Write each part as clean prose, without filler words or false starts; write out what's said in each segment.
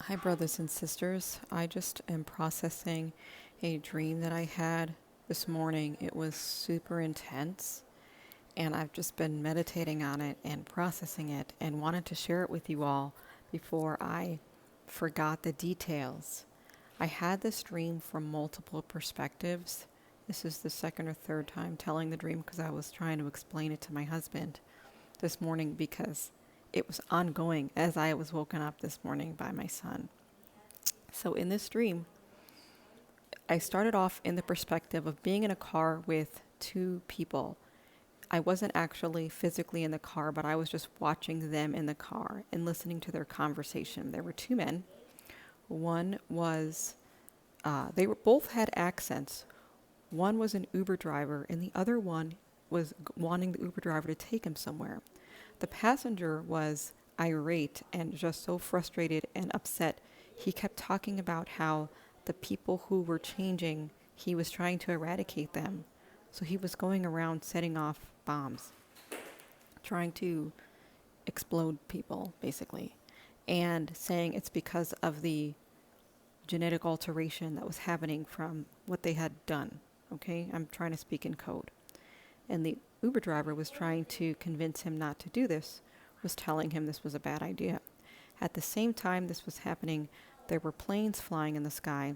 Hi, brothers and sisters. I just am processing a dream that I had this morning. It was super intense, and I've just been meditating on it and processing it and wanted to share it with you all before I forgot the details. I had this dream from multiple perspectives. This is the second or third time telling the dream because I was trying to explain it to my husband this morning because it was ongoing as I was woken up this morning by my son. So in this dream, I started off in the perspective of being in a car with two people. I wasn't actually physically in the car, but I was just watching them in the car and listening to their conversation. There were two men. One was, they were both had accents. One was an Uber driver, and the other one was wanting the Uber driver to take him somewhere. The passenger was irate and just so frustrated and upset. He kept talking about how the people who were changing, he was trying to eradicate them. So he was going around setting off bombs, trying to explode people, basically, and saying it's because of the genetic alteration that was happening from what they had done. Okay, I'm trying to speak in code. And the Uber driver was trying to convince him not to do this, was telling him this was a bad idea. At the same time this was happening, there were planes flying in the sky,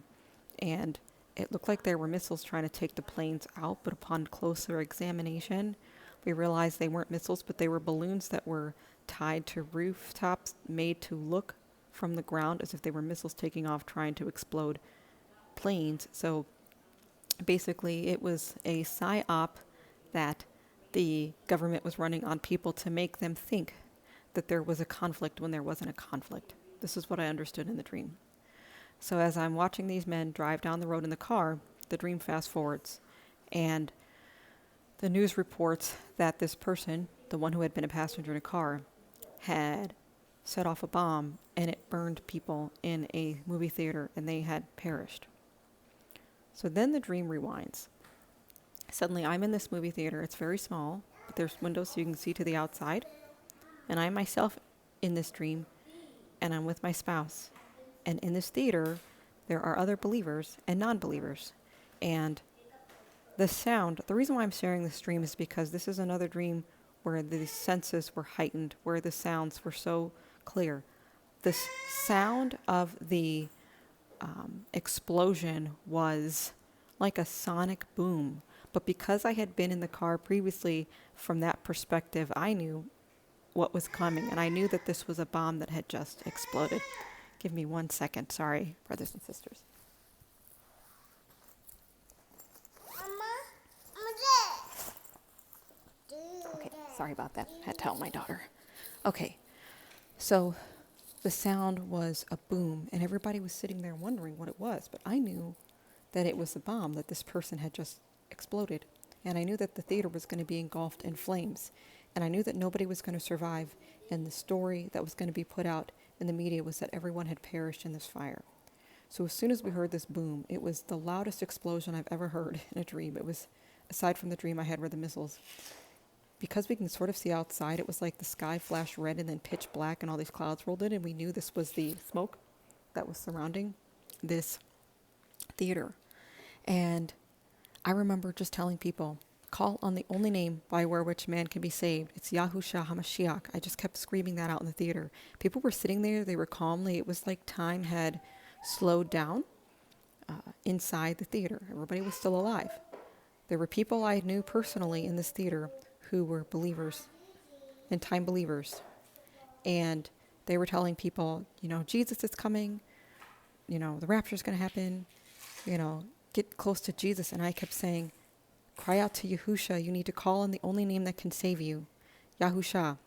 and it looked like there were missiles trying to take the planes out, but upon closer examination, we realized they weren't missiles, but they were balloons that were tied to rooftops, made to look from the ground as if they were missiles taking off, trying to explode planes. So basically, it was a psyop that the government was running on people to make them think that there was a conflict when there wasn't a conflict. This is what I understood in the dream. So as I'm watching these men drive down the road in the car, the dream fast forwards, and the news reports that this person, the one who had been a passenger in a car, had set off a bomb and it burned people in a movie theater and they had perished. So then the dream rewinds. Suddenly I'm in this movie theater. It's very small, but there's windows so you can see to the outside. And I myself in this dream, and I'm with my spouse. And in this theater, there are other believers and non-believers. And the reason why I'm sharing this dream is because this is another dream where the senses were heightened, where the sounds were so clear. The sound of the explosion was like a sonic boom. But because I had been in the car previously from that perspective, I knew what was coming. And I knew that this was a bomb that had just exploded. Give me 1 second. Sorry, brothers and sisters. Okay, sorry about that. I had to tell my daughter. Okay, so the sound was a boom, and everybody was sitting there wondering what it was. But I knew that it was a bomb that this person had just exploded. And I knew that the theater was going to be engulfed in flames. And I knew that nobody was going to survive. And the story that was going to be put out in the media was that everyone had perished in this fire. So as soon as we heard this boom, it was the loudest explosion I've ever heard in a dream. It was, aside from the dream I had where the missiles, because we can sort of see outside, it was like the sky flashed red and then pitch black and all these clouds rolled in, and we knew this was the smoke that was surrounding this theater. And I remember just telling people, call on the only name by where which man can be saved. It's Yahushua HaMashiach. I just kept screaming that out in the theater. People were sitting there. They were calmly. It was like time had slowed down inside the theater. Everybody was still alive. There were people I knew personally in this theater who were believers, end time believers. And they were telling people, Jesus is coming. The rapture is going to happen. Get close to Jesus. And I kept saying, cry out to Yahusha. You need to call on the only name that can save you, Yahusha.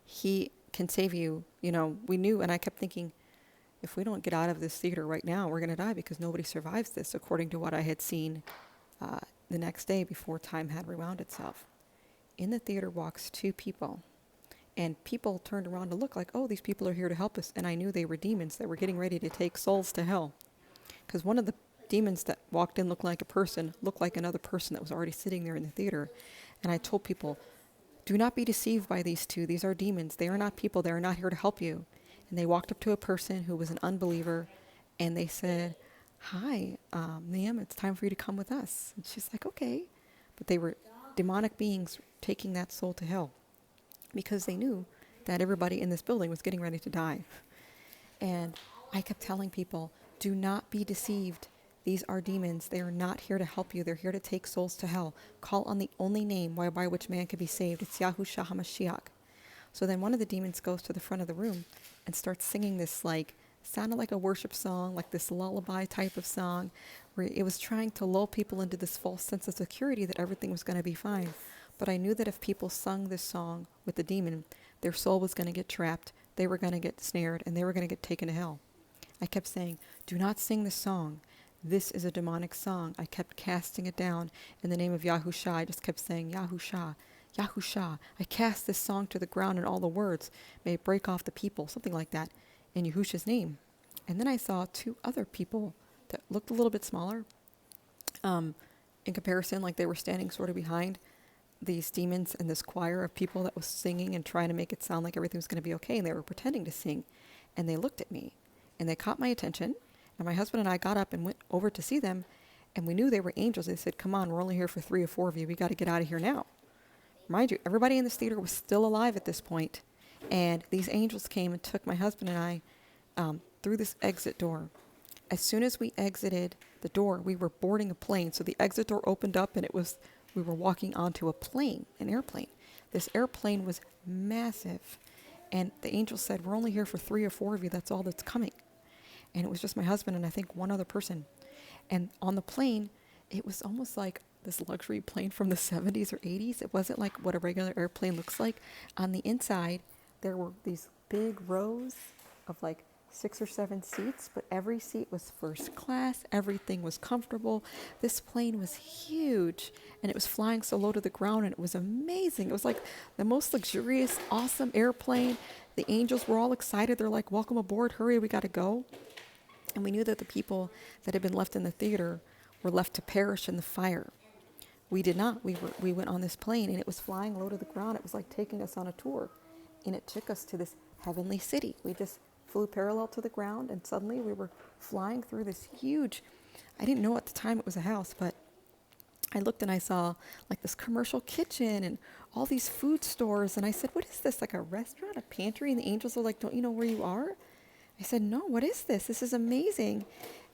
He can save you. We knew, and I kept thinking, if we don't get out of this theater right now, we're going to die because nobody survives this, according to what I had seen the next day before time had rewound itself. In the theater walks two people, and people turned around to look like, oh, these people are here to help us. And I knew they were demons that were getting ready to take souls to hell. Because one of the demons that walked in looked like a person, looked like another person that was already sitting there in the theater. And I told people, do not be deceived by these two. These are demons. They are not people. They are not here to help you. And they walked up to a person who was an unbeliever and they said, "Hi, ma'am, it's time for you to come with us." And she's like, "Okay." But they were demonic beings taking that soul to hell because they knew that everybody in this building was getting ready to die. And I kept telling people, do not be deceived. These are demons. They are not here to help you. They're here to take souls to hell. Call on the only name by which man can be saved. It's Yahushua HaMashiach. So then one of the demons goes to the front of the room and starts singing this, like, sounded like a worship song, like this lullaby type of song, where it was trying to lull people into this false sense of security that everything was going to be fine. But I knew that if people sung this song with the demon, their soul was going to get trapped, they were going to get snared, and they were going to get taken to hell. I kept saying, do not sing this song. This is a demonic song. I kept casting it down in the name of Yahusha. I just kept saying, Yahusha, Yahusha. I cast this song to the ground in all the words. May it break off the people, something like that, in Yahusha's name. And then I saw two other people that looked a little bit smaller. In comparison, like they were standing sort of behind these demons and this choir of people that was singing and trying to make it sound like everything was going to be okay. And they were pretending to sing. And they looked at me and they caught my attention. And my husband and I got up and went over to see them. And we knew they were angels. They said, "Come on, we're only here for 3 or 4 of you. We got to get out of here now." Mind you, everybody in this theater was still alive at this point. And these angels came and took my husband and I through this exit door. As soon as we exited the door, we were boarding a plane. So the exit door opened up and we were walking onto a plane, an airplane. This airplane was massive. And the angel said, "We're only here for 3 or 4 of you. That's all that's coming." And it was just my husband and I think one other person. And on the plane, it was almost like this luxury plane from the 70s or 80s. It wasn't like what a regular airplane looks like. On the inside, there were these big rows of like 6 or 7 seats, but every seat was first class. Everything was comfortable. This plane was huge and it was flying so low to the ground and it was amazing. It was like the most luxurious, awesome airplane. The angels were all excited. They're like, "Welcome aboard. Hurry, we got to go." And we knew that the people that had been left in the theater were left to perish in the fire. We did not. We went on this plane and it was flying low to the ground. It was like taking us on a tour. And it took us to this heavenly city. We just flew parallel to the ground and suddenly we were flying through this huge, I didn't know at the time it was a house, but I looked and I saw like this commercial kitchen and all these food stores. And I said, "What is this? Like a restaurant, a pantry?" And the angels were like, "Don't you know where you are?" I said, "No, what is this? This is amazing."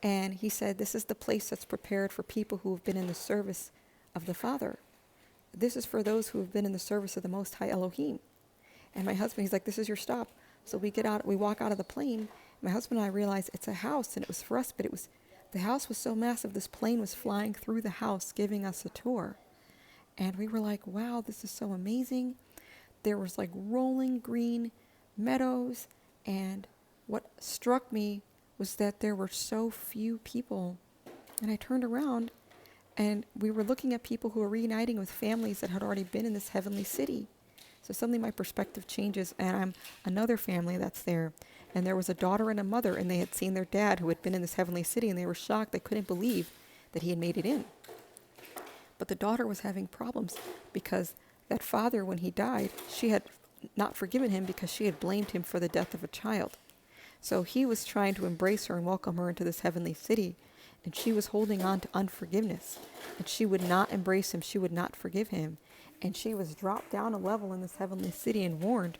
And he said, "This is the place that's prepared for people who have been in the service of the Father. This is for those who have been in the service of the Most High Elohim." And my husband, he's like, "This is your stop." So we get out, we walk out of the plane. My husband and I realized it's a house and it was for us, but the house was so massive, this plane was flying through the house, giving us a tour. And we were like, wow, this is so amazing. There was like rolling green meadows. And what struck me was that there were so few people. And I turned around and we were looking at people who were reuniting with families that had already been in this heavenly city. So suddenly my perspective changes and I'm another family that's there. And there was a daughter and a mother and they had seen their dad who had been in this heavenly city and they were shocked. They couldn't believe that he had made it in. But the daughter was having problems because that father, when he died, she had not forgiven him because she had blamed him for the death of a child. So he was trying to embrace her and welcome her into this heavenly city. And she was holding on to unforgiveness. And she would not embrace him. She would not forgive him. And she was dropped down a level in this heavenly city and warned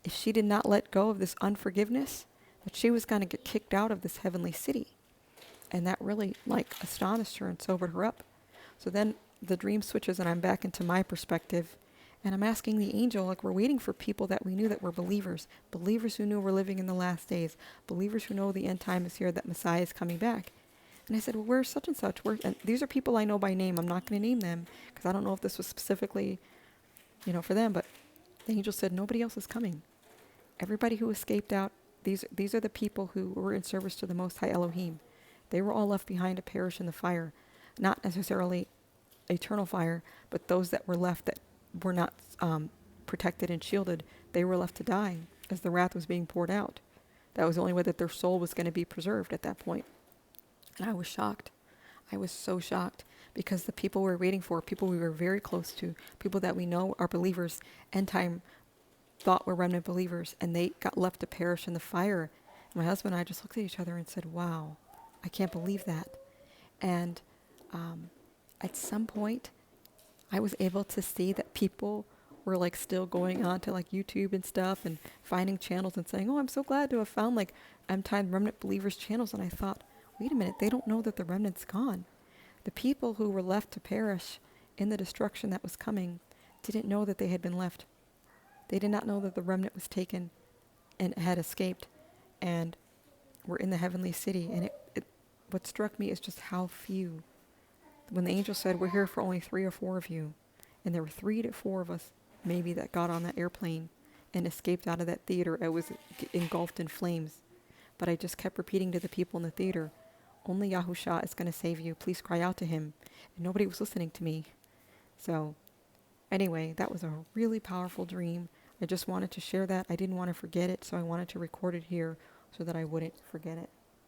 if she did not let go of this unforgiveness, that she was going to get kicked out of this heavenly city. And that really astonished her and sobered her up. So then the dream switches and I'm back into my perspective. And I'm asking the angel, we're waiting for people that we knew that were believers who knew we're living in the last days, believers who know the end time is here, that Messiah is coming back. And I said, "Well, where's such and such?" And these are people I know by name. I'm not going to name them because I don't know if this was specifically, for them. But the angel said, "Nobody else is coming. Everybody who escaped out, these are the people who were in service to the Most High Elohim. They were all left behind to perish in the fire. Not necessarily eternal fire, but those that were left that were not protected and shielded, they were left to die as the wrath was being poured out. That was the only way that their soul was going to be preserved at that point." And I was shocked. I was so shocked because the people we were waiting for, people we were very close to, people that we know are believers, end time thought were remnant believers, and they got left to perish in the fire. My husband and I just looked at each other and said, wow, I can't believe that. And um, at some point, I was able to see that people were like still going on to like YouTube and stuff and finding channels and saying, oh, I'm so glad to have found like End Time Remnant Believers channels. And I thought, wait a minute, they don't know that the remnant's gone. The people who were left to perish in the destruction that was coming didn't know that they had been left. They did not know that the remnant was taken and had escaped and were in the heavenly city. And what struck me is just how few. When the angel said, we're here for only 3 or 4 of you, and there were 3 to 4 of us maybe that got on that airplane and escaped out of that theater, it was engulfed in flames. But I just kept repeating to the people in the theater, only Yahusha is going to save you. Please cry out to him. And nobody was listening to me. So anyway, that was a really powerful dream. I just wanted to share that. I didn't want to forget it, so I wanted to record it here so that I wouldn't forget it.